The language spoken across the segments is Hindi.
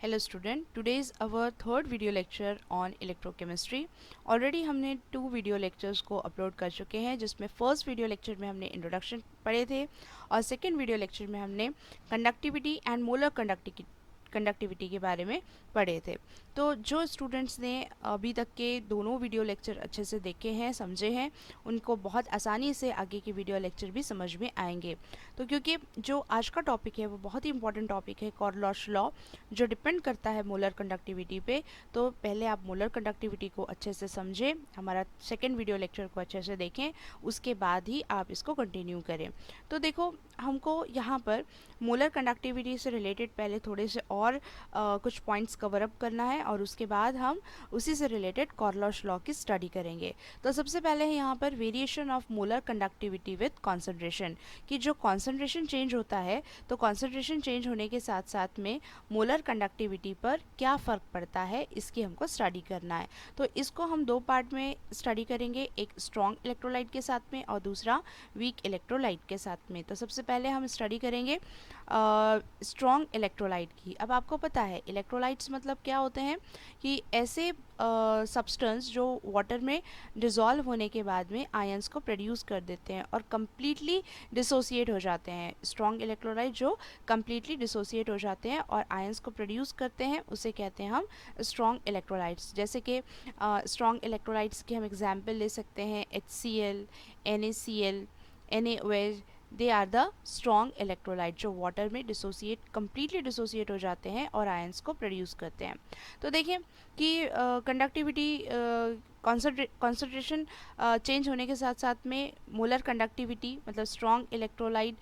Hello student, today is our third video lecture on electrochemistry. Already हमने 2 वीडियो लेक्चर्स को अपलोड कर चुके हैं, जिसमें फर्स्ट वीडियो लेक्चर में हमने इंट्रोडक्शन पढ़े थे और सेकंड वीडियो लेक्चर में हमने कंडक्टिविटी एंड मोलर कंडक्टिविटी के बारे में पढ़े थे। तो जो स्टूडेंट्स ने अभी तक के दोनों वीडियो लेक्चर अच्छे से देखे हैं, समझे हैं, उनको बहुत आसानी से आगे के वीडियो लेक्चर भी समझ में आएंगे। तो क्योंकि जो आज का टॉपिक है वो बहुत ही इंपॉर्टेंट टॉपिक है, कॉर्लॉश लॉ, जो डिपेंड करता है मोलर कंडक्टिविटी पे। तो पहले आप मोलर कंडक्टिविटी को अच्छे से समझें, हमारा सेकेंड वीडियो लेक्चर को अच्छे से देखें, उसके बाद ही आप इसको कंटिन्यू करें। तो देखो, हमको यहाँ पर मोलर कंडक्टिविटी से रिलेटेड पहले थोड़े से और कुछ पॉइंट्स कवर अप करना है और उसके बाद हम उसी से रिलेटेड कॉर्लॉश लॉ की स्टडी करेंगे। तो सबसे पहले है यहाँ पर variation of molar conductivity with concentration, कि जो कॉन्सेंट्रेशन चेंज होता है तो कॉन्सेंट्रेशन चेंज होने के साथ साथ में मोलर कंडक्टिविटी पर क्या फ़र्क पड़ता है, इसकी हमको स्टडी करना है। तो इसको हम दो पार्ट में स्टडी करेंगे, एक स्ट्रॉन्ग इलेक्ट्रोलाइट के साथ में और दूसरा वीक इलेक्ट्रोलाइट के साथ में। तो सबसे पहले हम स्टडी करेंगे स्ट्रॉन्ग इलेक्ट्रोलाइट की। अब आपको पता है इलेक्ट्रोलाइट्स मतलब क्या होते हैं, कि ऐसे सब्सटेंस जो वाटर में डिज़ोल्व होने के बाद में आयंस को प्रोड्यूस कर देते हैं और कम्प्लीटली डिसोसिएट हो जाते हैं। स्ट्रॉन्ग इलेक्ट्रोलाइट जो कम्प्लीटली डिसोसिएट हो जाते हैं और आयंस को प्रोड्यूस करते हैं, उसे कहते हैं हम स्ट्रॉन्ग इलेक्ट्रोलाइट्स। जैसे कि स्ट्रॉन्ग इलेक्ट्रोलाइट्स की हम एग्जाम्पल ले सकते हैं HCl, NaCl, NaOH। They are the strong electrolyte जो वाटर में कम्प्लीटली डिसोसिएट हो जाते हैं और आयंस को प्रोड्यूस करते हैं। तो देखिए कि कंडक्टिविटी कॉन्सेंट्रेशन चेंज होने के साथ साथ में मोलर कंडक्टिविटी मतलब स्ट्रॉन्ग इलेक्ट्रोलाइट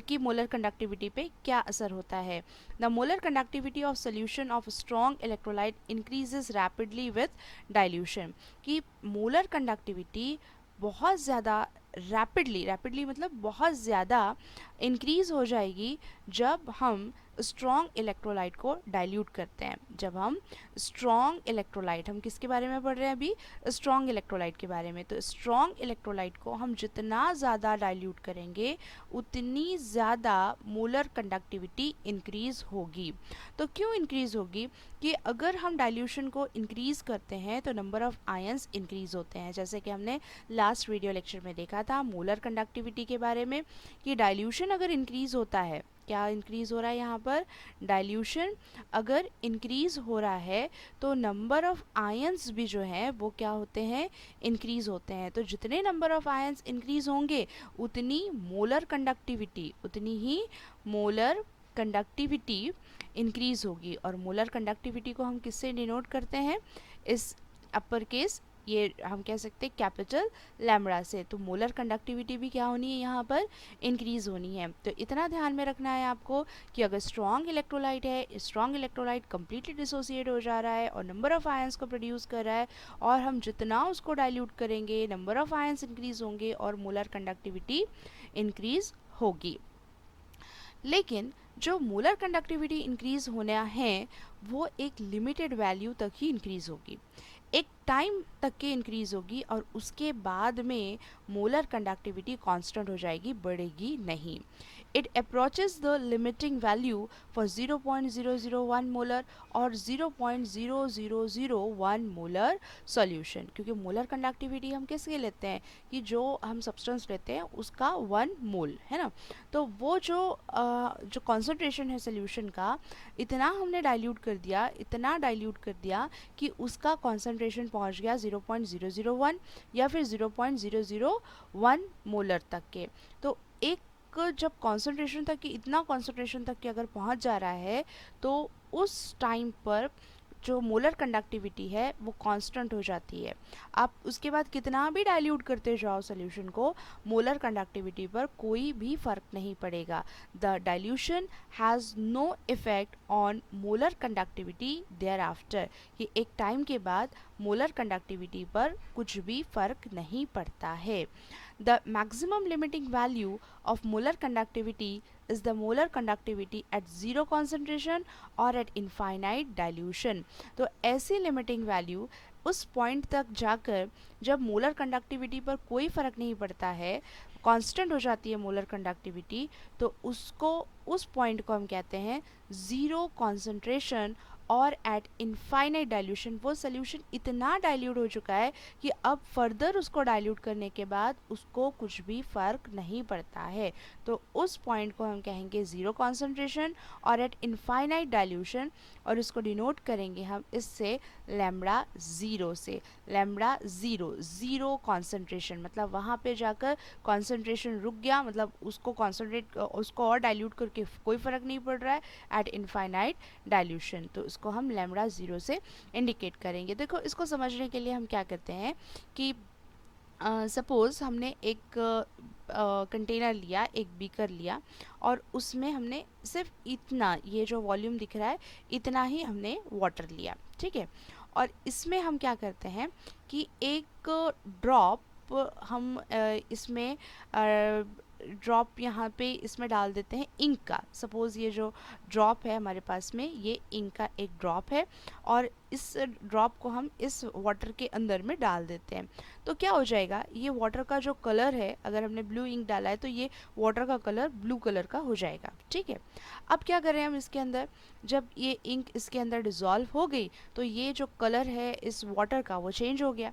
की मोलर कंडक्टिविटी पे क्या असर होता है। The molar conductivity of solution of strong electrolyte increases rapidly with dilution, कि मोलर कंडक्टिविटी बहुत ज़्यादा रैपिडली मतलब बहुत ज़्यादा इंक्रीज़ हो जाएगी जब हम स्ट्रॉन्ग इलेक्ट्रोलाइट को डाइल्यूट करते हैं। जब हम स्ट्रॉन्ग इलेक्ट्रोलाइट, हम किसके बारे में पढ़ रहे हैं अभी, स्ट्रॉन्ग इलेक्ट्रोलाइट के बारे में। तो स्ट्रॉन्ग इलेक्ट्रोलाइट को हम जितना ज़्यादा डाइल्यूट करेंगे उतनी ज़्यादा मोलर कंडक्टिविटी इंक्रीज़ होगी। तो क्यों इंक्रीज़ होगी, कि अगर हम डाइल्यूशन को इंक्रीज़ करते हैं तो नंबर ऑफ़ आयंस इंक्रीज़ होते हैं। जैसे कि हमने लास्ट वीडियो लेक्चर में देखा था मोलर कंडक्टिविटी के बारे में, कि डाइल्यूशन अगर इंक्रीज़ होता है, क्या इंक्रीज़ हो रहा है यहाँ पर, डाइल्यूशन अगर इंक्रीज़ हो रहा है तो नंबर ऑफ़ आयंस भी जो हैं वो क्या होते हैं, इंक्रीज़ होते हैं। तो जितने नंबर ऑफ़ आयंस इंक्रीज़ होंगे उतनी ही मोलर कंडक्टिविटी इंक्रीज़ होगी। और मोलर कंडक्टिविटी को हम किससे डिनोट करते हैं, इस अपर केस, ये हम कह सकते हैं कैपिटल लैम्बडा से। तो मोलर कंडक्टिविटी भी क्या होनी है, यहाँ पर इंक्रीज़ होनी है। तो इतना ध्यान में रखना है आपको कि अगर स्ट्रॉन्ग इलेक्ट्रोलाइट है, स्ट्रॉन्ग इलेक्ट्रोलाइट कम्प्लीटली डिसोसिएट हो जा रहा है और नंबर ऑफ़ आयंस को प्रोड्यूस कर रहा है, और हम जितना उसको डाइल्यूट करेंगे नंबर ऑफ़ आयंस इंक्रीज़ होंगे और मोलर कंडक्टिविटी इंक्रीज़ होगी। लेकिन जो मोलर कंडक्टिविटी इंक्रीज़ होना है वो एक लिमिटेड वैल्यू तक ही इंक्रीज़ होगी, एक टाइम तक के इंक्रीज़ होगी, और उसके बाद में मोलर कंडक्टिविटी कांस्टेंट हो जाएगी, बढ़ेगी नहीं। It approaches the limiting value for 0.001 molar और 0.0001 मोलर सॉल्यूशन, क्योंकि मोलर कंडक्टिविटी हम किसके लेते हैं, कि जो हम सब्सटेंस लेते हैं उसका 1 मोल है ना। तो वो जो कॉन्सेंट्रेशन है सोल्यूशन का, इतना हमने डाइल्यूट कर दिया कि उसका कॉन्सेंट्रेशन पहुंच गया 0.001 या फिर 0.001 मोलर तक के। तो एक जब कॉन्सेंट्रेशन तक, कि इतना कॉन्सेंट्रेशन तक कि अगर पहुंच जा रहा है तो उस टाइम पर जो मोलर कंडक्टिविटी है वो कांस्टेंट हो जाती है। आप उसके बाद कितना भी डाइल्यूट करते जाओ सोल्यूशन को, मोलर कंडक्टिविटी पर कोई भी फ़र्क नहीं पड़ेगा। The dilution has no effect on molar conductivity thereafter, कि एक टाइम के बाद मोलर कंडक्टिविटी पर कुछ भी फ़र्क नहीं पड़ता है। The maximum limiting value of molar conductivity is the molar conductivity at zero concentration or at infinite dilution। तो ऐसी limiting value उस पॉइंट तक जाकर जब मोलर कंडक्टिविटी पर कोई फ़र्क नहीं पड़ता है, कांस्टेंट हो जाती है मोलर कंडक्टिविटी, तो उस पॉइंट को हम कहते हैं ज़ीरो कॉन्सेंट्रेशन और एट इनफाइनाइट डाइल्यूशन वो सोल्यूशन इतना डाइल्यूट हो चुका है कि अब फर्दर उसको डाइल्यूट करने के बाद उसको कुछ भी फ़र्क नहीं पड़ता है। तो उस पॉइंट को हम कहेंगे ज़ीरो कॉन्सेंट्रेशन और एट इनफाइनाइट डाइल्यूशन, और इसको डिनोट करेंगे हम इससे लैम्बडा ज़ीरो से। लैम्बडा ज़ीरो, ज़ीरो कॉन्सेंट्रेशन मतलब वहाँ पे जाकर कॉन्सेंट्रेशन रुक गया, मतलब उसको और डाइल्यूट करके कोई फ़र्क नहीं पड़ रहा है एट इनफाइनाइट डाइल्यूशन। तो इसको हम लैम्बडा ज़ीरो से इंडिकेट करेंगे। देखो इसको समझने के लिए हम क्या करते हैं कि सपोज़ हमने एक कंटेनर लिया, एक बीकर लिया, और उसमें हमने सिर्फ इतना, ये जो वॉल्यूम दिख रहा है इतना ही हमने वाटर लिया, ठीक है। और इसमें हम क्या करते हैं कि एक ड्रॉप हम इसमें ड्रॉप यहाँ पे इसमें डाल देते हैं इंक का। सपोज़ ये जो ड्रॉप है हमारे पास में, ये इंक का एक ड्रॉप है, और इस ड्रॉप को हम इस वाटर के अंदर में डाल देते हैं। तो क्या हो जाएगा, ये वाटर का जो कलर है, अगर हमने ब्लू इंक डाला है तो ये वाटर का कलर ब्लू कलर का हो जाएगा, ठीक है। अब क्या करें हम इसके अंदर, जब ये इंक इसके अंदर डिज़ोल्व हो गई तो ये जो कलर है इस वाटर का वो चेंज हो गया।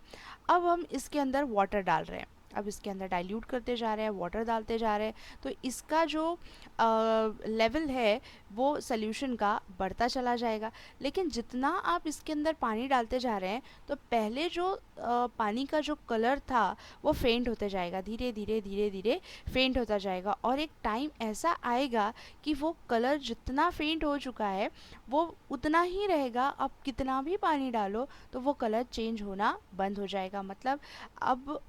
अब हम इसके अंदर वाटर डाल रहे हैं, अब इसके अंदर डाइल्यूट करते जा रहे हैं, वाटर डालते जा रहे हैं, तो इसका जो लेवल है वो सोल्यूशन का बढ़ता चला जाएगा। लेकिन जितना आप इसके अंदर पानी डालते जा रहे हैं तो पहले जो पानी का जो कलर था वो फेंट होते जाएगा, धीरे धीरे धीरे धीरे फेंट होता जाएगा, और एक टाइम ऐसा आएगा कि वो कलर जितना फेंट हो चुका है वो उतना ही रहेगा। अब कितना भी पानी डालो तो वो कलर चेंज होना बंद हो जाएगा, मतलब अब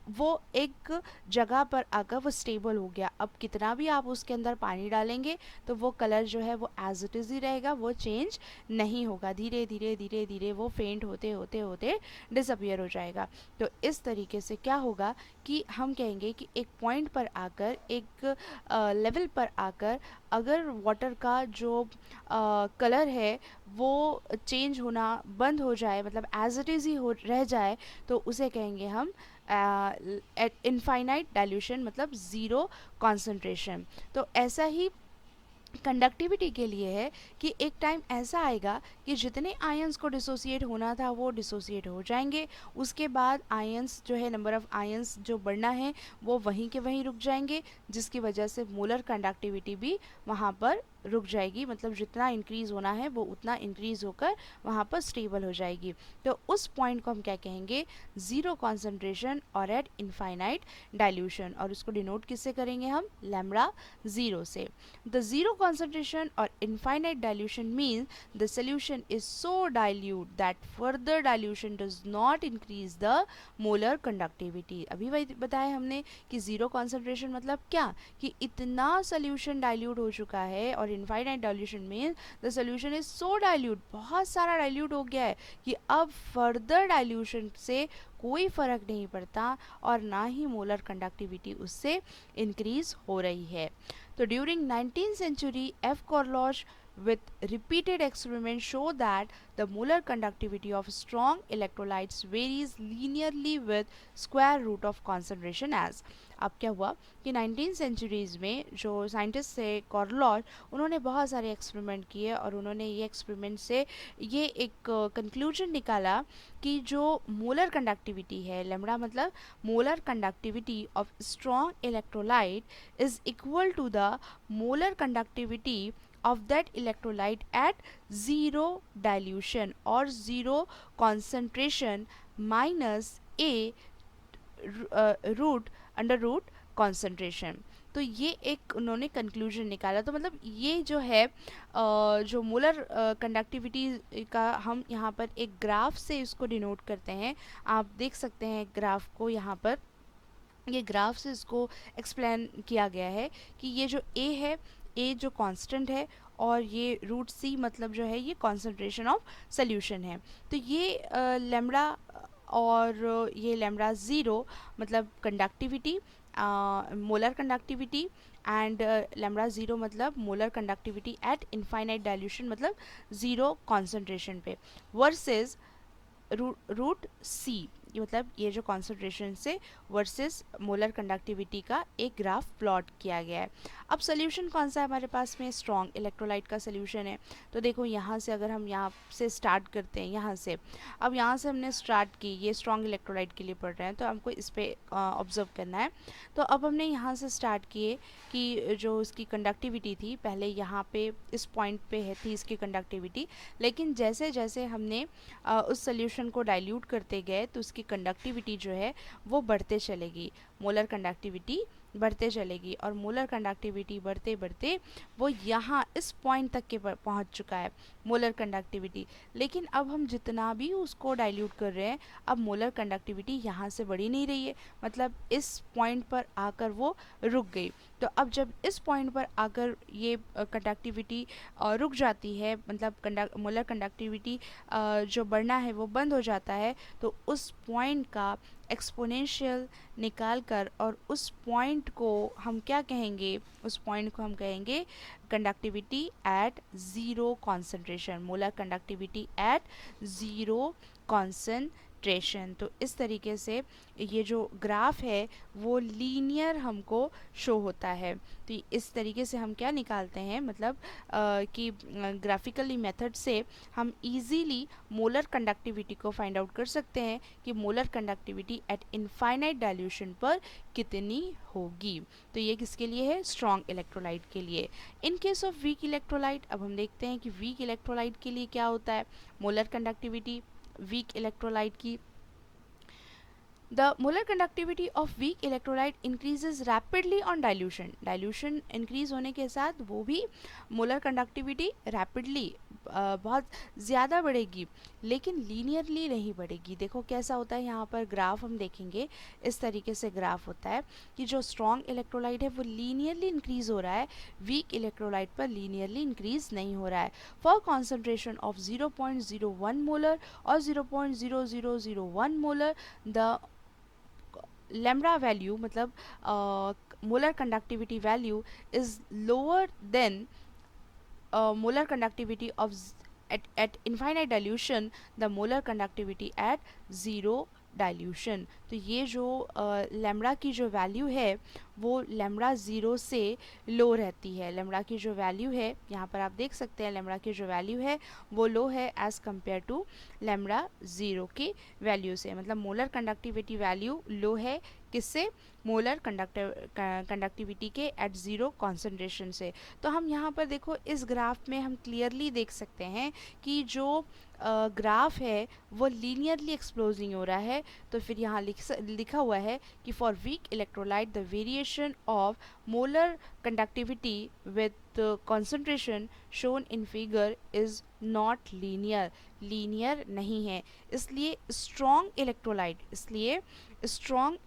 वो एक जगह पर आकर वो स्टेबल हो गया। अब कितना भी आप उसके अंदर पानी डालेंगे तो वो कलर जो है वो एज इट इज़ ही रहेगा, वो चेंज नहीं होगा, धीरे धीरे धीरे धीरे वो फेंट होते होते होते डिसअपियर हो जाएगा। तो इस तरीके से क्या होगा कि हम कहेंगे कि एक पॉइंट पर आकर, एक लेवल पर आकर, अगर वाटर का जो कलर है वो चेंज होना बंद हो जाए, मतलब एज इट इज़ ही हो रह जाए, तो उसे कहेंगे हम एट इनफाइनाइट डाइल्यूशन, मतलब ज़ीरो कॉन्सेंट्रेशन। तो ऐसा ही कंडक्टिविटी के लिए है कि एक टाइम ऐसा आएगा कि जितने आयंस को डिसोसिएट होना था वो डिसोसिएट हो जाएंगे, उसके बाद आयंस जो है, नंबर ऑफ़ आयंस जो बढ़ना है वो वहीं के वहीं रुक जाएंगे, जिसकी वजह से मोलर कंडक्टिविटी भी वहाँ पर रुक जाएगी, मतलब जितना इंक्रीज़ होना है वो उतना इंक्रीज़ होकर वहाँ पर स्टेबल हो जाएगी। तो उस पॉइंट को हम क्या कहेंगे, ज़ीरो कॉन्सेंट्रेशन और एट इनफाइनाइट डाइल्यूशन, और उसको डिनोट किससे करेंगे हम, लैम्बडा ज़ीरो से। The zero concentration or infinite dilution means the solution is so dilute that further dilution does not increase the molar conductivity। अभी वही बताया हमने कि ज़ीरो कॉन्सेंट्रेशन मतलब क्या, कि इतना सोल्यूशन डाइल्यूट हो चुका है, और infinite dilution means the solution is so dilute, बहुत सारा डाइल्यूट हो गया है कि अब फर्दर डाइल्यूशन से कोई फ़र्क नहीं पड़ता, और ना ही मोलर कंडक्टिविटी उससे इंक्रीज़ हो रही है। तो during 19th century, F. Corloge with repeated experiments show that the molar conductivity of strong electrolytes varies linearly with square root of concentration as। अब क्या हुआ कि 19th centuries में जो साइंटिस्ट थे कॉर्लॉज, उन्होंने बहुत सारे एक्सपेरिमेंट किए, और उन्होंने ये एक्सपेरिमेंट से ये एक कंक्लूजन निकाला कि जो मोलर कंडक्टिविटी है, लैम्बडा मतलब molar conductivity of strong electrolyte is equal to the molar conductivity of that electrolyte at zero dilution or zero concentration minus a root under root concentration। तो ये एक उन्होंने कंक्लूजन निकाला। तो मतलब ये जो है जो मोलर कंडक्टिविटी का हम यहाँ पर एक ग्राफ से इसको डिनोट करते हैं। आप देख सकते हैं ग्राफ को, यहाँ पर ये ग्राफ से इसको एक्सप्लेन किया गया है कि ये जो ए है, ए जो कांस्टेंट है, और ये रूट सी मतलब जो है ये कॉन्सेंट्रेशन ऑफ सोल्यूशन है। तो ये लैम्बडा और ये लैम्बडा ज़ीरो मतलब conductivity, molar conductivity, and lambda zero मतलब molar conductivity at infinite dilution मतलब ज़ीरो कॉन्सेंट्रेशन पे, वर्सेस रूट सी मतलब ये जो कॉन्सेंट्रेशन से वर्सेस मोलर कंडक्टिविटी का एक ग्राफ प्लॉट किया गया है। अब सोल्यूशन कौन सा है हमारे पास में, स्ट्रॉन्ग इलेक्ट्रोलाइट का सोल्यूशन है। तो देखो यहाँ से अगर हम यहाँ से स्टार्ट करते हैं, यहाँ से अब यहाँ से हमने स्टार्ट की, ये स्ट्रॉन्ग इलेक्ट्रोलाइट के लिए पढ़ रहे हैं तो हमको इस पर ऑब्जर्व करना है। तो अब हमने यहाँ से स्टार्ट किए कि जो इसकी कंडक्टिविटी थी पहले यहाँ पे इस पॉइंट पे है थी इसकी कंडक्टिविटी, लेकिन जैसे जैसे हमने उस सोल्यूशन को डाइल्यूट करते गए तो उसकी कंडक्टिविटी जो है वो बढ़ते चलेगी, मोलर कंडक्टिविटी बढ़ते चलेगी, और मोलर कंडक्टिविटी बढ़ते बढ़ते वो यहाँ इस पॉइंट तक के पहुँच चुका है मोलर कंडक्टिविटी। लेकिन अब हम जितना भी उसको डाइल्यूट कर रहे हैं, अब मोलर कंडक्टिविटी यहाँ से बढ़ी नहीं रही है, मतलब इस पॉइंट पर आकर वो रुक गई। तो अब जब इस पॉइंट पर आकर ये कंडक्टिविटी रुक जाती है, मतलब मोलर कंडक्टिविटी जो बढ़ना है वो बंद हो जाता है, तो उस पॉइंट का एक्सपोनेंशियल निकाल कर और उस पॉइंट को हम क्या कहेंगे, उस पॉइंट को हम कहेंगे conductivity eight zero concentration, molar conductivity eight zero concentration. तो इस तरीके से ये जो ग्राफ है वो लीनियर हमको शो होता है। तो इस तरीके से हम क्या निकालते हैं, मतलब कि ग्राफिकली मेथड से हम इजीली मोलर कंडक्टिविटी को फाइंड आउट कर सकते हैं कि molar conductivity at infinite dilution पर कितनी होगी। तो ये किसके लिए है, स्ट्रॉन्ग इलेक्ट्रोलाइट के लिए। In case of weak electrolyte, अब हम देखते हैं कि वीक इलेक्ट्रोलाइट के लिए क्या होता है मोलर कंडक्टिविटी वीक इलेक्ट्रोलाइट की। The molar conductivity of weak electrolyte increases rapidly on dilution. Dilution increase होने के साथ वो भी molar conductivity rapidly बहुत ज़्यादा बढ़ेगी, लेकिन लीनियरली नहीं बढ़ेगी। देखो कैसा होता है, यहाँ पर ग्राफ हम देखेंगे, इस तरीके से ग्राफ होता है कि जो स्ट्रॉन्ग इलेक्ट्रोलाइट है वो लीनियरली इंक्रीज़ हो रहा है, वीक इलेक्ट्रोलाइट पर लीनियरली इंक्रीज़ नहीं हो रहा है। फॉर कॉन्सेंट्रेशन ऑफ 0.01 मोलर और 0.0001 मोलर, द lambda value मतलब molar conductivity value is lower than molar conductivity of at infinite dilution, the molar conductivity at zero dilution. तो ये जो लैम्बडा की जो वैल्यू है वो लैम्बडा ज़ीरो से लो रहती है। लैम्बडा की जो वैल्यू है यहाँ पर आप देख सकते हैं, लैम्बडा की जो वैल्यू है वो लो है as compared to lambda zero की वैल्यू से, मतलब मोलर कंडक्टिविटी वैल्यू लो है किससे, मोलर कंडक्टिविटी के एट ज़ीरो कॉन्सेंट्रेशन से। तो हम यहाँ पर देखो इस ग्राफ में हम क्लियरली देख सकते हैं कि जो ग्राफ है वो लीनियरली एक्सप्लोज नहीं हो रहा है। तो फिर यहाँ लिखा हुआ है कि for weak electrolyte the variation of molar conductivity with concentration shown in figure is not linear, linear नहीं है। इसलिए स्ट्रॉन्ग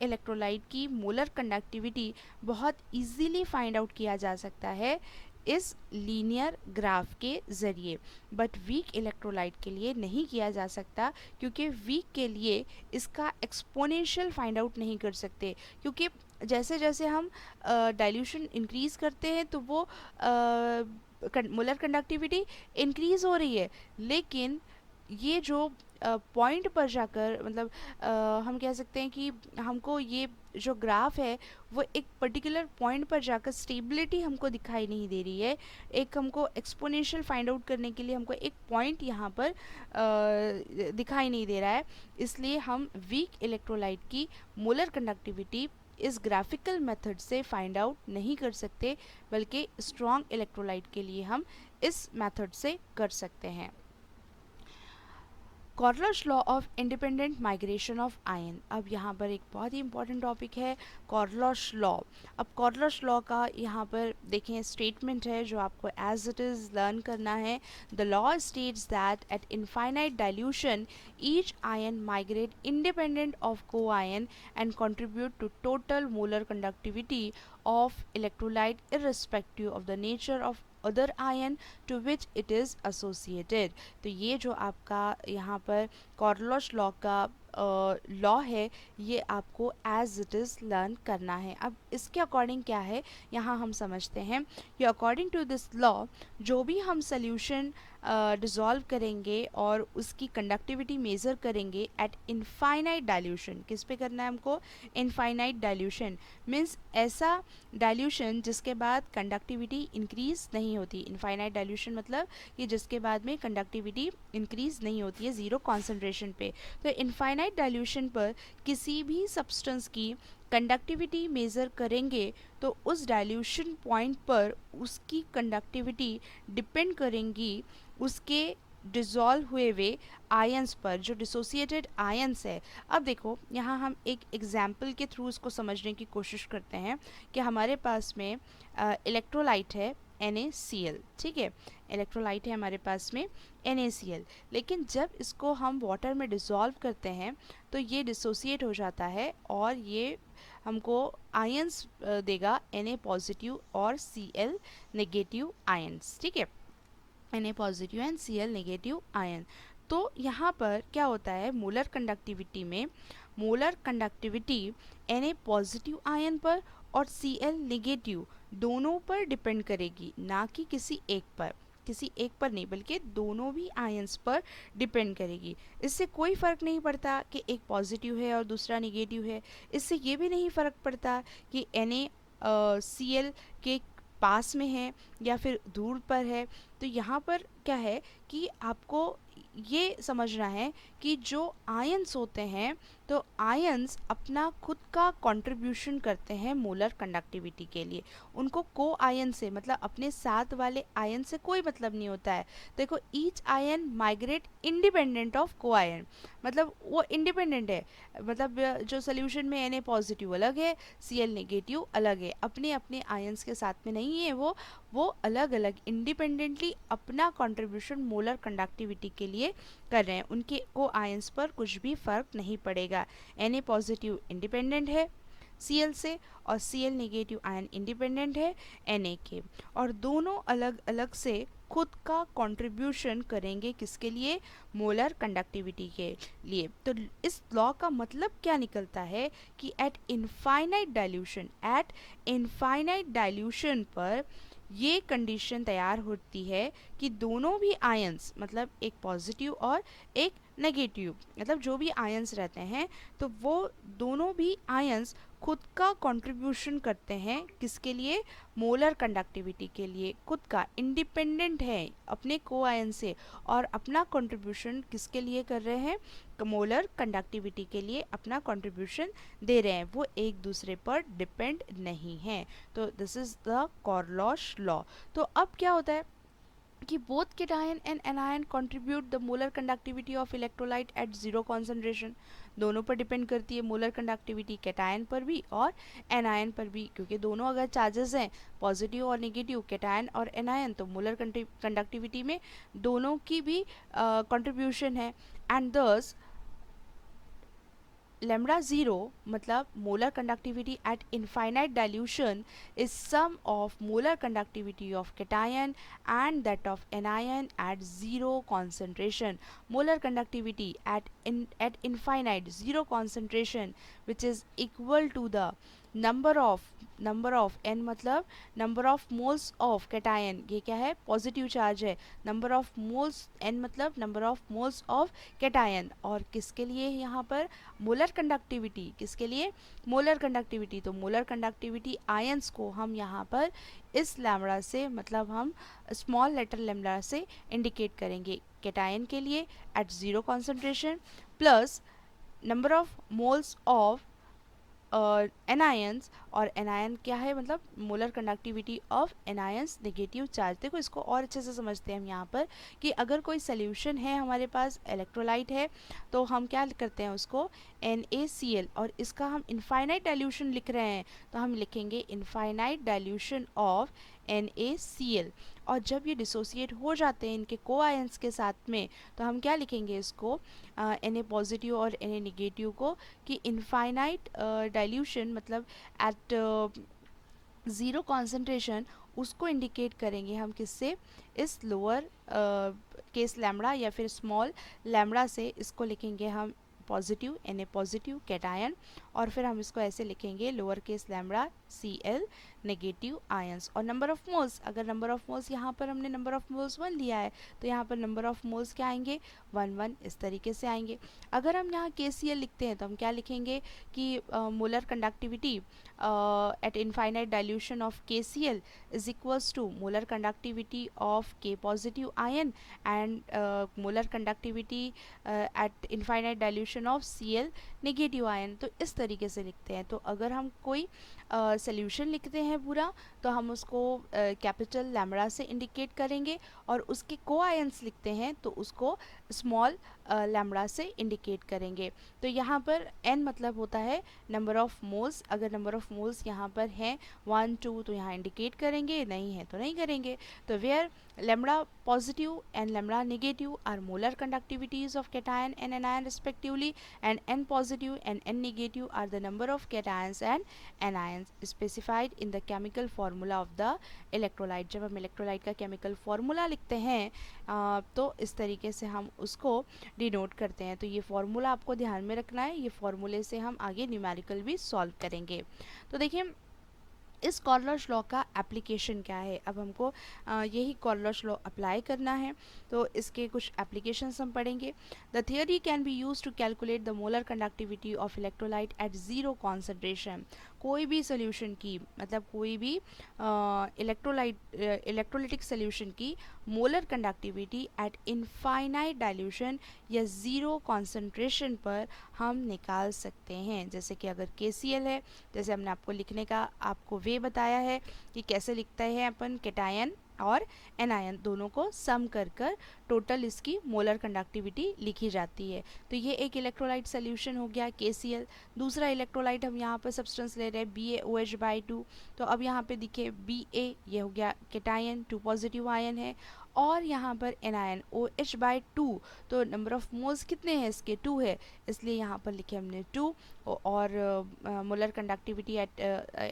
इलेक्ट्रोलाइट की मोलर कंडक्टिविटी बहुत इजीली फाइंड आउट किया जा सकता है इस लीनियर ग्राफ के ज़रिए, बट वीक इलेक्ट्रोलाइट के लिए नहीं किया जा सकता, क्योंकि वीक के लिए इसका एक्सपोनेंशियल फाइंड आउट नहीं कर सकते, क्योंकि जैसे जैसे हम डाइल्यूशन इंक्रीज़ करते हैं तो वो मोलर कंडक्टिविटी इंक्रीज़ हो रही है, लेकिन ये जो पॉइंट पर जाकर, मतलब हम कह सकते हैं कि हमको ये जो ग्राफ है वो एक पर्टिकुलर पॉइंट पर जाकर स्टेबिलिटी हमको दिखाई नहीं दे रही है। एक हमको एक्सपोनेंशियल फाइंड आउट करने के लिए हमको एक पॉइंट यहाँ पर दिखाई नहीं दे रहा है, इसलिए हम वीक इलेक्ट्रोलाइट की मोलर कंडक्टिविटी इस ग्राफिकल मेथड से फाइंड आउट नहीं कर सकते, बल्कि स्ट्रॉन्ग इलेक्ट्रोलाइट के लिए हम इस मेथड से कर सकते हैं। Kohlrausch law of independent migration of ion. अब यहाँ पर एक बहुत ही इंपॉर्टेंट टॉपिक है कॉर्लश लॉ। अब कॉर्लश लॉ का यहाँ पर देखें स्टेटमेंट है जो आपको एज इट इज़ लर्न करना है। The law states that at infinite dilution each ion migrate independent of co ion and contribute to total molar conductivity of electrolyte irrespective of the nature of other ion to which it is associated. तो ये जो आपका यहाँ पर कॉर्लश लॉ का लॉ है ये आपको एज इट इज़ लर्न करना है। अब इसके अकॉर्डिंग क्या है यहाँ हम समझते हैं कि अकॉर्डिंग टू दिस लॉ जो भी हम सोल्यूशन डिज़ोल्व करेंगे और उसकी कंडक्टिविटी मेज़र करेंगे एट इनफाइनाइट डाइल्यूशन, किस पे करना है हमको, इनफाइनाइट डाइल्यूशन मीन्स ऐसा डाइल्यूशन जिसके बाद कंडक्टिविटी इंक्रीज नहीं होती। इनफाइनाइट डाइल्यूशन मतलब कि जिसके बाद में कंडक्टिविटी इंक्रीज नहीं होती है ज़ीरो कॉन्सेंट्रेशन पे। तो इनफाइनाइट डाइल्यूशन पर किसी भी सब्सटेंस की कंडक्टिविटी मेज़र करेंगे तो उस डाइल्यूशन पॉइंट पर उसकी कंडक्टिविटी डिपेंड करेंगी उसके डिज़ोल्व हुए हुए आयंस पर, जो डिसोसिएटेड आयंस है। अब देखो यहाँ हम एक एग्जाम्पल के थ्रू इसको समझने की कोशिश करते हैं कि हमारे पास में इलेक्ट्रोलाइट है NaCl, ठीक है, इलेक्ट्रोलाइट है हमारे पास में NaCl, लेकिन जब इसको हम वाटर में डिज़ोल्व करते हैं तो ये डिसोसिएट हो जाता है और ये हमको आयंस देगा Na पॉजिटिव और Cl नेगेटिव आयंस, ठीक है, Na positive and Cl negative ion. तो यहाँ पर क्या होता है, मोलर कंडक्टिविटी में molar conductivity Na positive ion पर और Cl नेगेटिव दोनों पर डिपेंड करेगी, ना कि किसी एक पर, किसी एक पर नहीं बल्कि दोनों भी आयंस पर डिपेंड करेगी। इससे कोई फ़र्क नहीं पड़ता कि एक पॉजिटिव है और दूसरा नेगेटिव है। इससे ये भी नहीं फ़र्क पड़ता कि NaCl के पास में है या फिर दूर पर है। तो यहाँ पर क्या है कि आपको ये समझना है कि जो आयंस होते हैं तो आयंस अपना खुद का कंट्रीब्यूशन करते हैं मोलर कंडक्टिविटी के लिए। उनको को आयन से मतलब अपने साथ वाले आयन से कोई मतलब नहीं होता है। देखो each ion migrate independent of co ion, मतलब वो इंडिपेंडेंट है, मतलब जो सोल्यूशन में Na पॉजिटिव अलग है Cl नेगेटिव अलग है, अपने अपने आयंस के साथ में नहीं है, वो अलग अलग इंडिपेंडेंटली अपना कंट्रीब्यूशन मोलर कंडक्टिविटी के लिए कर रहे हैं। उनके को आयंस पर कुछ भी फर्क नहीं पड़ेगा। Na पॉजिटिव इंडिपेंडेंट है Cl से और Cl नेगेटिव आयन इंडिपेंडेंट है Na के, और दोनों अलग अलग से खुद का कंट्रीब्यूशन करेंगे किसके लिए, मोलर कंडक्टिविटी के लिए। तो इस लॉ का मतलब क्या निकलता है कि एट इनफाइनाइट डाइल्यूशन पर ये कंडीशन तैयार होती है कि दोनों भी आयंस मतलब एक पॉजिटिव और एक नेगेटिव, मतलब जो भी आयंस रहते हैं तो वो दोनों भी आयंस खुद का कंट्रीब्यूशन करते हैं किसके लिए, मोलर कंडक्टिविटी के लिए, खुद का इंडिपेंडेंट है अपने को आयन से और अपना कंट्रीब्यूशन किसके लिए कर रहे हैं, मोलर कंडक्टिविटी के लिए अपना कंट्रीब्यूशन दे रहे हैं, वो एक दूसरे पर डिपेंड नहीं है। तो दिस इज द कॉरलॉश लॉ। तो अब क्या होता है कि both cation and anion contribute the molar conductivity of electrolyte at zero concentration। दोनों पर डिपेंड करती है मोलर कंडक्टिविटी, कैटायन पर भी और एनायन पर भी, क्योंकि दोनों अगर चार्जेस हैं पॉजिटिव और नेगेटिव, कैटायन और एनायन, तो मोलर कंडक्टिविटी में दोनों की भी कंट्रीब्यूशन है। एंड दस lambda 0 मतलब molar conductivity at infinite dilution is sum of molar conductivity of cation and that of anion at zero concentration। molar conductivity at infinite zero concentration which is equal to the number of n मतलब number of moles of cation, ये क्या है पॉजिटिव चार्ज है, number of moles n मतलब number of moles of cation, और किसके लिए यहाँ पर मोलर कंडक्टिविटी, किसके लिए मोलर कंडक्टिविटी। तो मोलर कंडक्टिविटी आयंस को हम यहाँ पर इस लैम्बडा से मतलब हम स्मॉल लेटर लैम्बडा से इंडिकेट करेंगे कैटायन के लिए at zero concentration plus number of moles of anions, और एनायन क्या है मतलब molar conductivity of anions negative charge. देखो इसको और अच्छे से समझते हैं हम यहाँ पर कि अगर कोई सोल्यूशन है हमारे पास इलेक्ट्रोलाइट है तो हम क्या करते हैं उसको NaCl, और इसका हम इनफाइनाइट डाइल्यूशन लिख रहे हैं तो हम लिखेंगे इनफाइनाइट डाइल्यूशन ऑफ NaCl, और जब ये डिसोसिएट हो जाते हैं इनके को आयंस के साथ में तो हम क्या लिखेंगे इसको Na पॉजिटिव और Na नेगेटिव को कि इनफाइनाइट डाइल्यूशन मतलब एट ज़ीरो कॉन्सेंट्रेशन, उसको इंडिकेट करेंगे हम किससे, इस लोअर केस लैम्बडा या फिर स्मॉल लैम्बडा से, इसको लिखेंगे हम पॉजिटिव, Na पॉजिटिव कैटायन, और फिर हम इसको ऐसे लिखेंगे lower case lambda Cl negative ions. और नंबर ऑफ मोल्स, अगर नंबर ऑफ मोल्स यहाँ पर हमने नंबर ऑफ मोल्स 1 लिया है तो यहाँ पर नंबर ऑफ मोल्स क्या आएंगे 1 1 इस तरीके से आएंगे। अगर हम यहाँ KCl लिखते हैं तो हम क्या लिखेंगे कि molar conductivity at infinite dilution of KCl is equals to molar conductivity of K positive ion and molar conductivity at infinite dilution of Cl negative ion। तो इस तरीके से लिखते हैं। तो अगर हम कोई सोल्यूशन लिखते हैं पूरा तो हम उसको कैपिटल लैम्बडा से इंडिकेट करेंगे, और उसके कोआयंस लिखते हैं तो उसको स्मॉल लैम्बडा से इंडिकेट करेंगे। तो यहाँ पर n मतलब होता है नंबर ऑफ मोल्स। अगर नंबर ऑफ मोल्स यहाँ पर हैं 1 2 तो यहाँ इंडिकेट करेंगे, नहीं है तो नहीं करेंगे। तो where lambda positive and lambda negative are molar conductivities of cation and anion respectively, and n positive and n negative are the number of cations and anions specified in the chemical formula of the electrolyte. जब हम इलेक्ट्रोलाइट का केमिकल फार्मूला लिखते हैं तो इस तरीके से हम उसको डिनोट करते हैं। तो ये फार्मूला आपको ध्यान में रखना है, ये फार्मूले से हम आगे न्यूमेरिकल भी सॉल्व करेंगे। तो देखिए इस कॉर्लश लॉ का एप्लीकेशन क्या है। अब हमको यही कॉर्लश लॉ अप्लाई करना है, तो इसके कुछ एप्लीकेशंस हम पढ़ेंगे। The theory can be use to calculate the molar conductivity of electrolyte at zero concentration. कोई भी सोल्यूशन की, मतलब कोई भी इलेक्ट्रोलाइटिक सोल्यूशन की molar conductivity at infinite dilution या ज़ीरो कॉन्सेंट्रेशन पर हम निकाल सकते हैं। जैसे कि अगर KCl है, जैसे हमने आपको लिखने का आपको वे बताया है कि कैसे लिखते हैं अपन कैटायन और एनायन दोनों को सम कर कर टोटल इसकी मोलर कंडक्टिविटी लिखी जाती है। तो ये एक इलेक्ट्रोलाइट सोल्यूशन हो गया KCl। दूसरा इलेक्ट्रोलाइट हम यहाँ पर सब्सटेंस ले रहे हैं BaOH/2। तो अब यहाँ पे दिखे Ba, ये हो गया कैटायन, 2 पॉजिटिव आयन है, और यहाँ पर एनायन OH/2। तो नंबर ऑफ मोल्स कितने हैं इसके 2 है, इसलिए यहाँ पर लिखे हमने 2, और molar conductivity at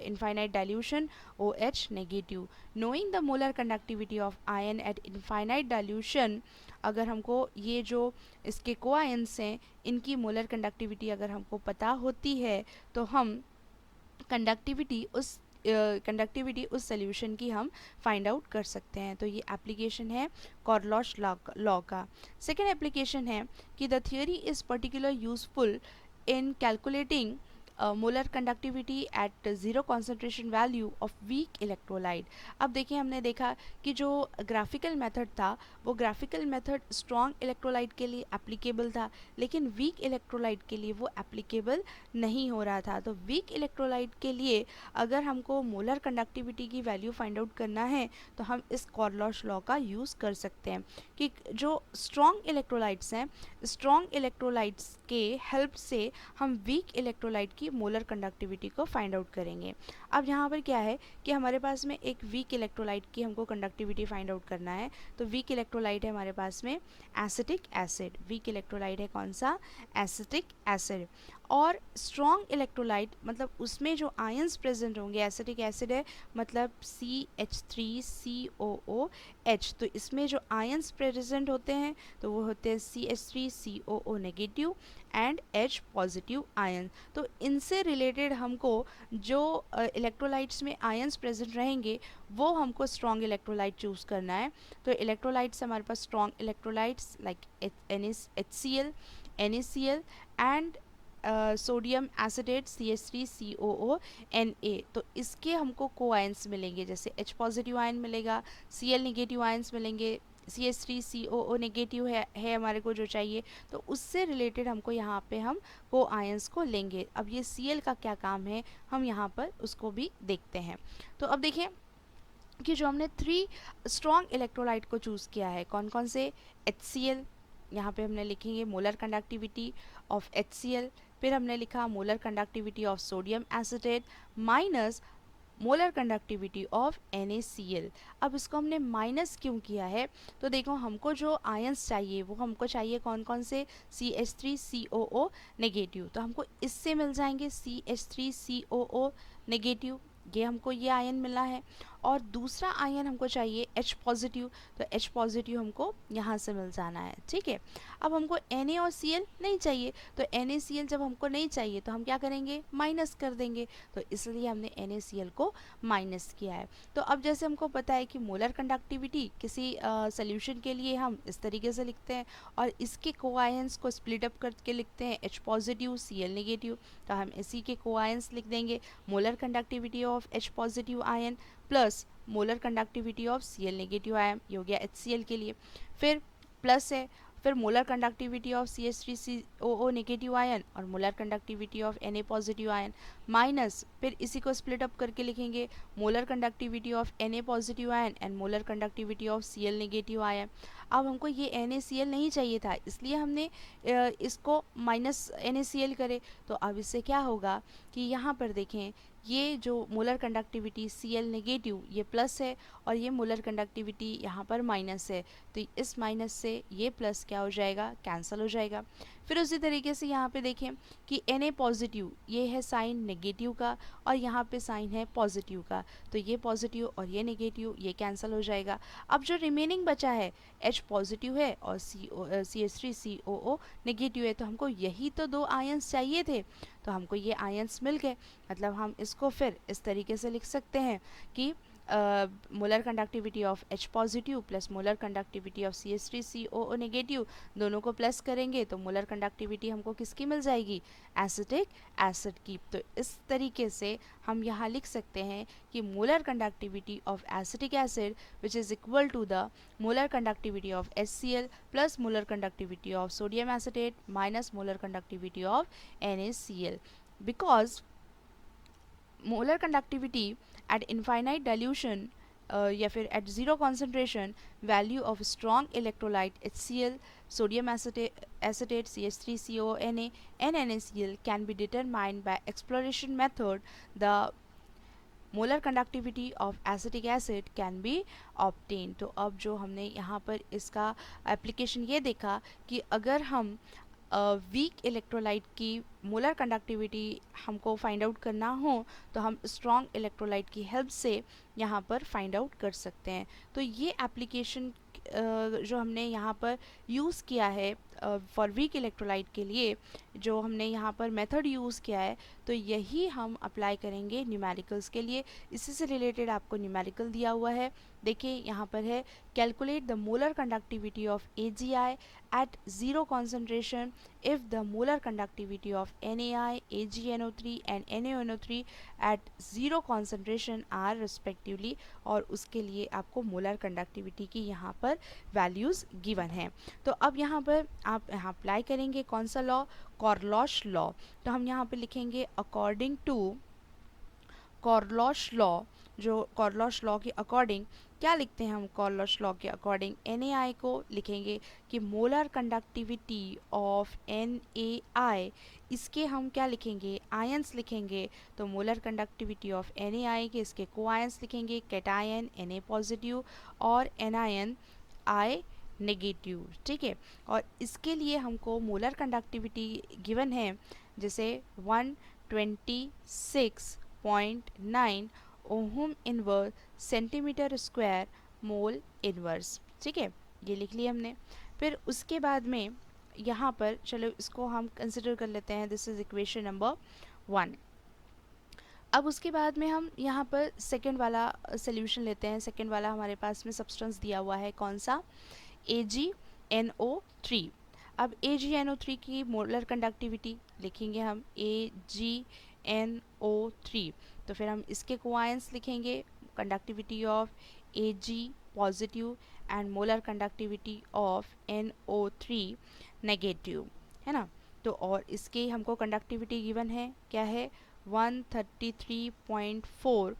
infinite dilution OH negative. Knowing the molar conductivity of ion eight infinite dilution, अगर हमको ये जो इसके कोआयंस हैं इनकी मोलर कंडक्टिविटी अगर हमको पता होती है तो हम कंडक्टिविटी उस सोल्यूशन की हम फाइंड आउट कर सकते हैं। तो ये एप्लीकेशन है कॉर्लश लॉ का। सेकेंड एप्लीकेशन है कि the theory is particular useful in calculating molar conductivity eight zero concentration value of weak electrolyte. अब देखिए हमने देखा कि जो ग्राफिकल मेथड था वो ग्राफिकल मेथड स्ट्रॉन्ग इलेक्ट्रोलाइट के लिए एप्लीकेबल था, लेकिन वीक इलेक्ट्रोलाइट के लिए वो एप्लीकेबल नहीं हो रहा था। तो वीक इलेक्ट्रोलाइट के लिए अगर हमको मोलर कंडक्टिविटी की वैल्यू फाइंड आउट करना है तो हम इस कॉर्लश लॉ का यूज़ कर सकते हैं कि जो स्ट्रॉन्ग इलेक्ट्रोलाइट्स हैं, स्ट्रॉन्ग इलेक्ट्रोलाइट्स के हेल्प से हम वीक इलेक्ट्रोलाइट की मोलर कंडक्टिविटी को फाइंड आउट करेंगे। अब यहाँ पर क्या है कि हमारे पास में एक वीक इलेक्ट्रोलाइट की हमको कंडक्टिविटी फाइंड आउट करना है। तो वीक इलेक्ट्रोलाइट है हमारे पास में एसिटिक एसिड। वीक इलेक्ट्रोलाइट है कौन सा, एसिटिक एसिड। और स्ट्रॉन्ग इलेक्ट्रोलाइट मतलब उसमें जो आयंस प्रेजेंट होंगे, एसिटिक एसिड है मतलब CH3COOH, तो इसमें जो आयंस प्रेजेंट होते हैं तो वो होते हैं CH3COO negative and H positive ion. तो इनसे रिलेटेड हमको जो इलेक्ट्रोलाइट्स में आयंस प्रेजेंट रहेंगे वो हमको स्ट्रॉन्ग इलेक्ट्रोलाइट चूज़ करना है। तो इलेक्ट्रोलाइट्स हमारे पास strong electrolytes like HCl, NaCl and sodium acetate CH3COO Na। तो इसके हमको को आयंस मिलेंगे, जैसे H पॉजिटिव आयन मिलेगा, Cl नेगेटिव आयंस मिलेंगे, CH3COO नेगेटिव है हमारे को जो चाहिए। तो उससे रिलेटेड हमको यहाँ पे हम को आयंस को लेंगे। अब ये Cl का क्या काम है हम यहाँ पर उसको भी देखते हैं। तो अब देखें कि जो हमने 3 स्ट्रॉन्ग इलेक्ट्रोलाइट को चूज़ किया है, कौन कौन से, HCl, यहाँ पे हमने लिखेंगे मोलर कंडक्टिविटी ऑफ HCl, फिर हमने लिखा molar conductivity of sodium acetate minus molar conductivity of NaCl। अब इसको हमने माइनस क्यों किया है, तो देखो हमको जो आयंस चाहिए वो हमको चाहिए कौन कौन से, CH3COO नेगेटिव। तो हमको इससे मिल जाएंगे CH3COO नेगेटिव, ये हमको ये आयन मिला है। और दूसरा आयन हमको चाहिए H पॉजिटिव, तो H पॉजिटिव हमको यहाँ से मिल जाना है, ठीक है। अब हमको Na और Cl नहीं चाहिए, तो NaCl जब हमको नहीं चाहिए तो हम क्या करेंगे, माइनस कर देंगे, तो इसलिए हमने NaCl को माइनस किया है। तो अब जैसे हमको पता है कि मोलर कंडक्टिविटी किसी सोल्यूशन के लिए हम इस तरीके से लिखते हैं और इसके कोआयंस को स्प्लिट अप करके लिखते हैं H पॉजिटिव Cl नेगेटिव, तो हम इसी के कोआयंस लिख देंगे molar conductivity of H positive ion plus molar conductivity of Cl negative ion, ये हो गया HCl के लिए। फिर प्लस है, फिर molar conductivity of CH3COO negative ion और molar conductivity of Na positive ion minus, फिर इसी को स्प्लिट अप करके लिखेंगे molar conductivity of Na positive ion and molar conductivity of Cl negative ion. अब हमको ये NaCl नहीं चाहिए था, इसलिए हमने इसको माइनस NaCl करे। तो अब इससे क्या होगा कि यहाँ पर देखें, ये जो मोलर कंडक्टिविटी Cl नेगेटिव ये प्लस है और ये मोलर कंडक्टिविटी यहाँ पर माइनस है, तो इस माइनस से ये प्लस क्या हो जाएगा, कैंसिल हो जाएगा। फिर उसी तरीके से यहाँ पे देखें कि Na पॉजिटिव ये है साइन नेगेटिव का और यहाँ पे साइन है पॉजिटिव का, तो ये पॉजिटिव और ये नेगेटिव ये कैंसिल हो जाएगा। अब जो रिमेनिंग बचा है H पॉजिटिव है और CH3COO नेगेटिव है, तो हमको यही तो दो आयंस चाहिए थे, तो हमको ये आयंस मिल गए। मतलब हम इसको फिर इस तरीके से लिख सकते हैं कि molar conductivity of H positive plus molar conductivity of CH3COO negative, दोनों को प्लस करेंगे तो मोलर कंडक्टिविटी हमको किसकी मिल जाएगी, एसिटिक एसिड की। तो इस तरीके से हम यहाँ लिख सकते हैं कि molar conductivity of acetic acid which is equal to the molar conductivity of HCl plus molar conductivity of sodium acetate minus molar conductivity of NaCl, because molar conductivity at infinite dilution या फिर at zero concentration value of strong electrolyte HCl, sodium acetate CH3CONA and NaCl can be determined by exploration method. The molar conductivity of acetic acid can be obtain. तो अब जो हमने यहाँ पर इसका एप्लीकेशन ये देखा कि अगर हम वीक इलेक्ट्रोलाइट की मोलर कंडक्टिविटी हमको फाइंड आउट करना हो तो हम स्ट्रॉन्ग इलेक्ट्रोलाइट की हेल्प से यहाँ पर फाइंड आउट कर सकते हैं। तो ये एप्लीकेशन जो हमने यहाँ पर यूज़ किया है फॉर वीक इलेक्ट्रोलाइट के लिए, जो हमने यहाँ पर मेथड यूज़ किया है, तो यही हम अप्लाई करेंगे न्यूमेरिकल्स के लिए। इसी से रिलेटेड आपको न्यूमेरिकल दिया हुआ है, देखिए यहाँ पर है calculate the molar conductivity of AgI at zero concentration if the molar conductivity of NaI, AgNO3 and NaNO3 at zero concentration are respectively, और उसके लिए आपको मोलर कंडक्टिविटी की यहाँ पर वैल्यूज़ गिवन है। तो अब यहाँ पर आप यहाँ अप्लाई करेंगे कौन सा लॉ, कॉर्लोश लॉ। तो हम यहाँ पे लिखेंगे अकॉर्डिंग टू कॉर्लोश लॉ, जो कॉर्लोश लॉ के अकॉर्डिंग क्या लिखते हैं हम, कॉर्लोश लॉ के अकॉर्डिंग NaI को लिखेंगे कि मोलर कंडक्टिविटी ऑफ NaI, इसके हम क्या लिखेंगे, आयंस लिखेंगे। तो मोलर कंडक्टिविटी ऑफ NaI के इसके कोआयंस लिखेंगे कैटायन Na पॉजिटिव और एनायन I नेगेटिव, ठीक है। और इसके लिए हमको मोलर कंडक्टिविटी गिवन है जैसे 126.9 ohm inverse centimetre square mole inverse, ठीक है, ये लिख लिया हमने। फिर उसके बाद में यहाँ पर चलो इसको हम कंसिडर कर लेते हैं, दिस इज इक्वेशन नंबर 1। अब उसके बाद में हम यहाँ पर सेकेंड वाला सोल्यूशन लेते हैं। सेकेंड वाला हमारे पास में सब्सटेंस दिया हुआ है कौन सा, AgNO3। अब AgNO3 की मोलर कंडक्टिविटी लिखेंगे हम AgNO3, तो फिर हम इसके कोआयंस लिखेंगे conductivity of Ag positive and molar conductivity of NO3 negative, है ना। तो और इसके हमको कंडक्टिविटी गिवन है क्या है, 133.4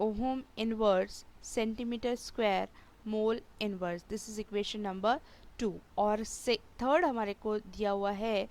ohm inverse centimetre square mole inverse, this is equation number 2। और थर्ड हमारे को दिया हुआ है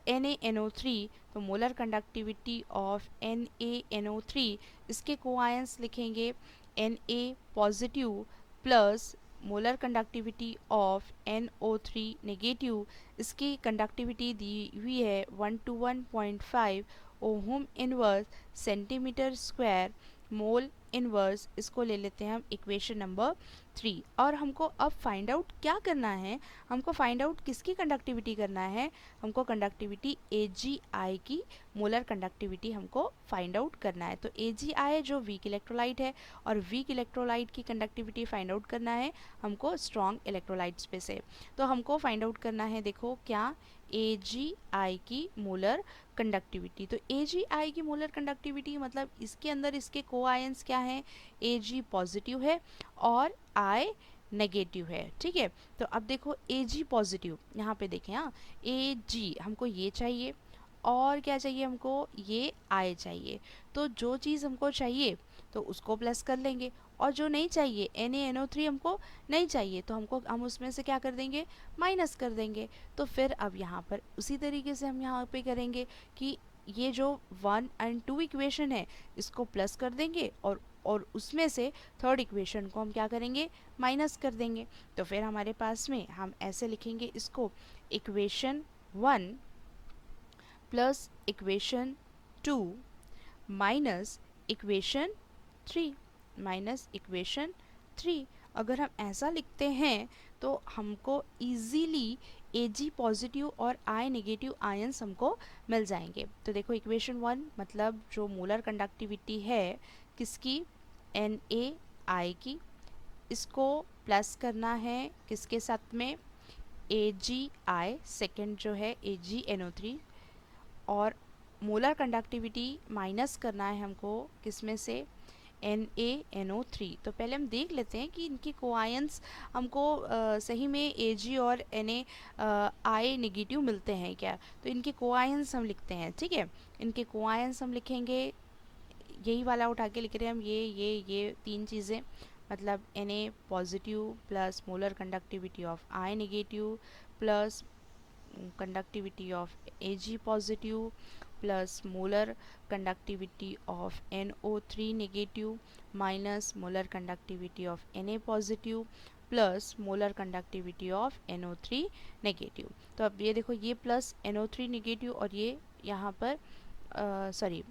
NaNO3, तो मोलर कंडक्टिविटी ऑफ NaNO3, इसके कोआयंस लिखेंगे Na positive plus molar conductivity of NO3 negative, इसकी कंडक्टिविटी दी हुई है 121.5 ohm inverse centimetre square mole inverse इसको ले लेते हैं हम इक्वेशन नंबर 3। और हमको अब फाइंड आउट क्या करना है, हमको फाइंड आउट किसकी कंडक्टिविटी करना है, हमको कंडक्टिविटी AgI की मोलर कंडक्टिविटी हमको फाइंड आउट करना है। तो AgI जो वीक इलेक्ट्रोलाइट है और वीक इलेक्ट्रोलाइट की कंडक्टिविटी फाइंड आउट करना है हमको स्ट्रॉन्ग इलेक्ट्रोलाइट्स पे से। तो हमको फाइंड आउट करना है, देखो क्या, AgI की मोलर कंडक्टिविटी। तो AgI की मोलर कंडक्टिविटी मतलब इसके अंदर इसके कोआयंस क्या हैं, Ag पॉजिटिव है और I नेगेटिव है, ठीक है। तो अब देखो Ag पॉजिटिव, यहाँ पे देखें, हाँ Ag हमको ये चाहिए और क्या चाहिए हमको, ये I चाहिए। तो जो चीज़ हमको चाहिए तो उसको प्लस कर लेंगे और जो नहीं चाहिए NaNO3 हमको नहीं चाहिए तो हम उसमें से क्या कर देंगे, माइनस कर देंगे। तो फिर अब यहाँ पर उसी तरीके से हम यहाँ पे करेंगे कि ये जो 1 और 2 इक्वेशन है इसको प्लस कर देंगे और उसमें से थर्ड इक्वेशन को हम क्या करेंगे, माइनस कर देंगे। तो फिर हमारे पास में हम ऐसे लिखेंगे इसको, equation 1 plus equation 2 minus equation 3 minus equation 3। अगर हम ऐसा लिखते हैं तो हमको इजीली Ag पॉजिटिव और I नेगेटिव आयंस हमको मिल जाएंगे। तो देखो इक्वेशन 1 मतलब जो मोलर कंडक्टिविटी है किसकी, NaI की, इसको प्लस करना है किसके साथ में, AgI, सेकेंड जो है AgNO3, और मोलर कंडक्टिविटी माइनस करना है हमको किसमें से, NaNO3। तो पहले हम देख लेते हैं कि इनके कोआयंस हमको सही में Ag और I नेगेटिव मिलते हैं क्या। तो इनके कोआयंस हम लिखते हैं, ठीक है। इनके कोआयंस हम लिखेंगे, यही वाला उठा के लिख रहे हैं हम, ये तीन चीज़ें, मतलब Na positive plus molar conductivity of I negative plus conductivity of Ag positive plus molar conductivity of NO3 negative minus molar conductivity of Na positive plus molar conductivity of NO3 negative. तो अब ये देखो, ये प्लस NO3 नेगेटिव और ये यहाँ पर सॉरी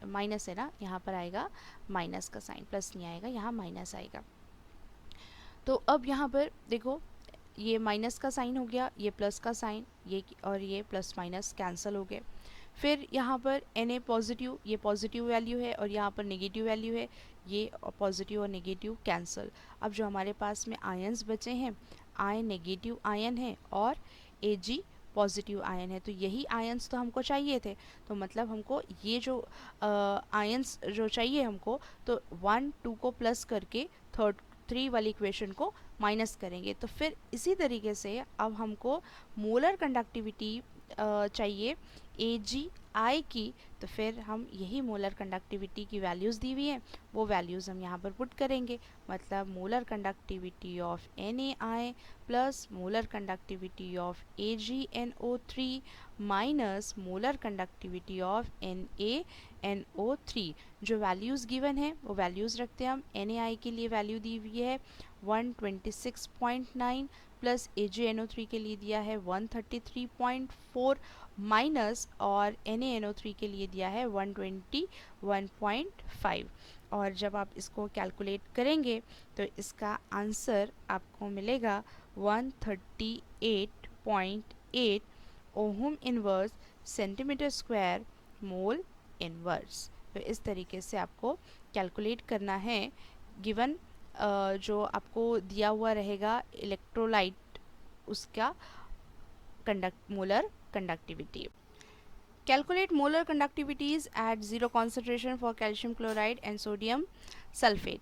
माइनस है ना, यहाँ पर आएगा माइनस का साइन, प्लस नहीं आएगा, यहाँ माइनस आएगा। तो अब यहाँ पर देखो ये माइनस का साइन हो गया, ये प्लस का साइन, ये और ये प्लस माइनस कैंसिल हो गए। फिर यहाँ पर Na पॉजिटिव, ये पॉजिटिव वैल्यू है और यहाँ पर नेगेटिव वैल्यू है, ये पॉजिटिव और नेगेटिव कैंसिल। अब जो हमारे पास में आयंस बचे हैं, I नेगेटिव आयन है और Ag पॉजिटिव आयन है। तो यही आयंस तो हमको चाहिए थे। तो मतलब हमको ये जो आयंस जो चाहिए हमको, तो 1 2 को प्लस करके 3 वाली इक्वेशन को माइनस करेंगे। तो फिर इसी तरीके से अब हमको मोलर कंडक्टिविटी चाहिए AgI की। तो फिर हम यही मोलर कंडक्टिविटी की वैल्यूज़ दी हुई हैं, वो वैल्यूज़ हम यहाँ पर पुट करेंगे। मतलब molar conductivity of NaI plus molar conductivity of AgNO3 minus molar conductivity of NaNO3। जो वैल्यूज़ गिवन है वो वैल्यूज़ रखते हैं हम। NaI के लिए वैल्यू दी हुई है 126.9 प्लस AgNO3 के लिए दिया है 133.4 माइनस और NaNO3 के लिए दिया है 121.5। और जब आप इसको कैलकुलेट करेंगे तो इसका आंसर आपको मिलेगा 138.8 ohm inverse centimetre square mole inverse. तो इस तरीके से आपको कैलकुलेट करना है गिवन जो आपको दिया हुआ रहेगा इलेक्ट्रोलाइट, उसका molar conductivity. Calculate molar conductivities at 0 concentration for calcium chloride and sodium sulfate।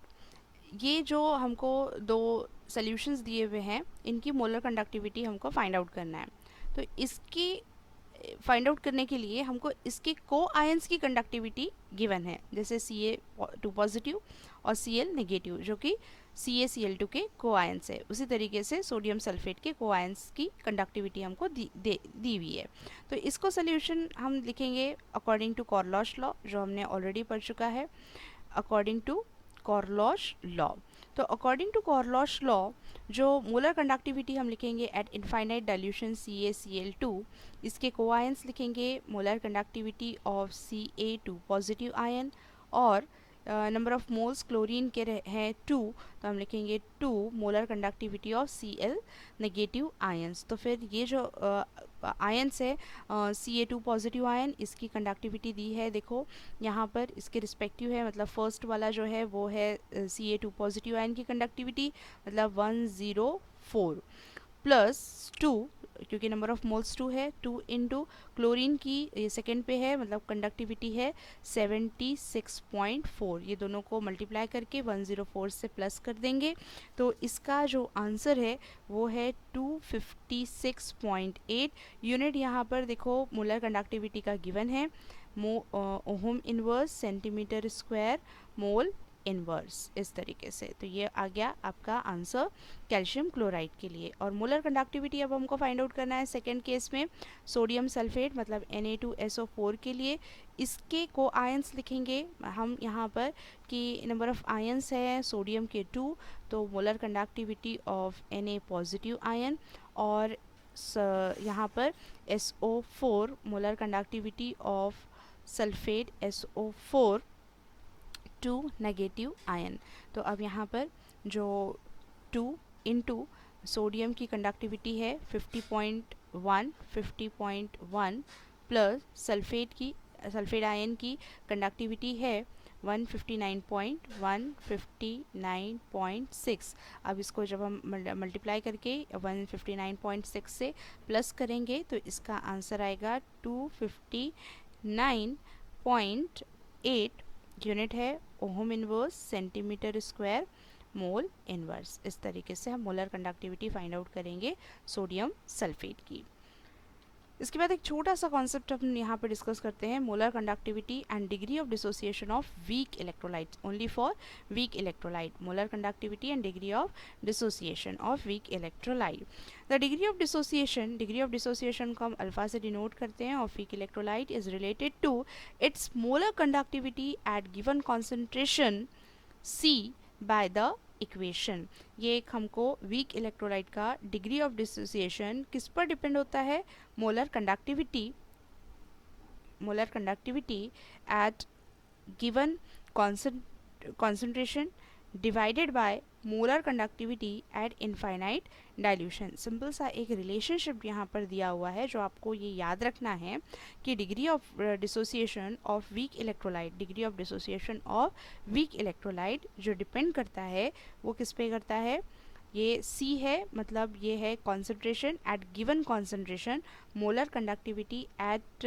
ये जो हमको दो सॉल्यूशंस दिए हुए हैं, इनकी मोलर कंडक्टिविटी हमको फाइंड आउट करना है। तो इसकी फाइंड आउट करने के लिए हमको इसके को आयंस की कंडक्टिविटी गिवन है, जैसे Ca2 पॉजिटिव और Cl नेगेटिव, जो कि CaCl2 के को आयंस है। उसी तरीके से सोडियम सल्फेट के को आयंस की कंडक्टिविटी हमको दी हुई है। तो इसको सोल्यूशन हम लिखेंगे अकॉर्डिंग टू कॉर्लॉश लॉ, जो हमने ऑलरेडी पढ़ चुका है, अकॉर्डिंग टू कॉर्लॉश लॉ। तो अकॉर्डिंग टू कॉर्लॉश लॉ जो मोलर कंडक्टिविटी हम लिखेंगे एट इनफाइनाइट डाइल्यूशन CaCl2, इसके कोआयंस लिखेंगे molar conductivity of Ca2 positive ion और नंबर ऑफ मोल्स क्लोरीन के हैं 2, तो हम लिखेंगे 2 molar conductivity of Cl negative ions. तो फिर ये जो आयंस है Ca2 पॉजिटिव आयन, इसकी कंडक्टिविटी दी है, देखो यहाँ पर इसके रिस्पेक्टिव है, मतलब फर्स्ट वाला जो है वो है Ca2 पॉजिटिव आयन की कंडक्टिविटी मतलब 104 प्लस 2, क्योंकि नंबर ऑफ मोल्स 2 है, 2 इंटू क्लोरीन की ये सेकेंड पे है, मतलब कंडक्टिविटी है 76.4, ये दोनों को मल्टीप्लाई करके 104 से प्लस कर देंगे, तो इसका जो आंसर है वो है 256.8 यूनिट। यहाँ पर देखो मोलर कंडक्टिविटी का गिवन है, ohm inverse centimetre square mole inverse, इस तरीके से। तो ये आ गया आपका आंसर कैल्शियम क्लोराइड के लिए। और मोलर कंडक्टिविटी अब हमको फाइंड आउट करना है सेकेंड केस में सोडियम सल्फेट मतलब Na2SO4 के लिए। इसके को आयंस लिखेंगे हम यहाँ पर कि नंबर ऑफ आयंस है सोडियम के 2, तो molar conductivity of Na positive ion, और यहाँ पर SO4 molar conductivity of sulphate SO4 two negative ion. तो अब यहाँ पर जो 2 इंटू सोडियम की कंडक्टिविटी है 50.1 प्लस सल्फेट आयन की कंडक्टिविटी है 159.6। अब इसको जब हम मल्टीप्लाई करके 159.6 से प्लस करेंगे तो इसका आंसर आएगा 259.8 यूनिट है ohm inverse centimetre square mole inverse. इस तरीके से हम मोलर कंडक्टिविटी फाइंड आउट करेंगे सोडियम सल्फेट की। इसके बाद एक छोटा सा कॉन्सेप्ट हम यहाँ पे डिस्कस करते हैं, molar conductivity and degree of dissociation of weak electrolytes, only for weak electrolyte, molar conductivity and degree of dissociation of weak electrolyte. The degree of dissociation को हम अल्फा से डिनोट करते हैं, of weak electrolyte is related to its molar conductivity at given concentration C by the equation. ये एक हमको वीक इलेक्ट्रोलाइट का डिग्री ऑफ डिसोसिएशन किस पर डिपेंड होता है, molar conductivity at given concentration divided by molar conductivity at infinite dilution. Simple सा एक रिलेशनशिप यहाँ पर दिया हुआ है जो आपको ये याद रखना है कि degree of dissociation of weak electrolyte जो डिपेंड करता है वो किस पे करता है, ये C है, मतलब ये है concentration at given concentration, molar conductivity at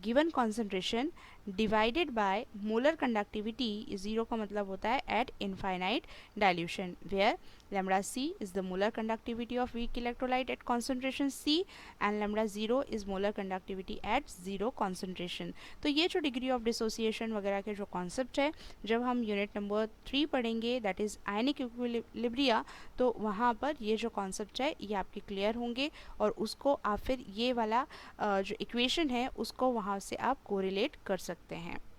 given concentration divided by molar conductivity, zero का मतलब होता है at infinite dilution, where lambda C is the molar conductivity of weak electrolyte at concentration C and lambda 0 is molar conductivity at 0 concentration। तो ये जो डिग्री ऑफ डिसोसिएशन वगैरह के जो कॉन्सेप्ट है जब हम यूनिट नंबर 3 पढ़ेंगे दैट इज़ आयनिक इक्विलिब्रिया, तो वहाँ पर ये जो कॉन्सेप्ट है ये आपके क्लियर होंगे और उसको आप फिर ये वाला जो इक्वेशन है उसको वहाँ से आप कोरिलेट कर सकते हैं।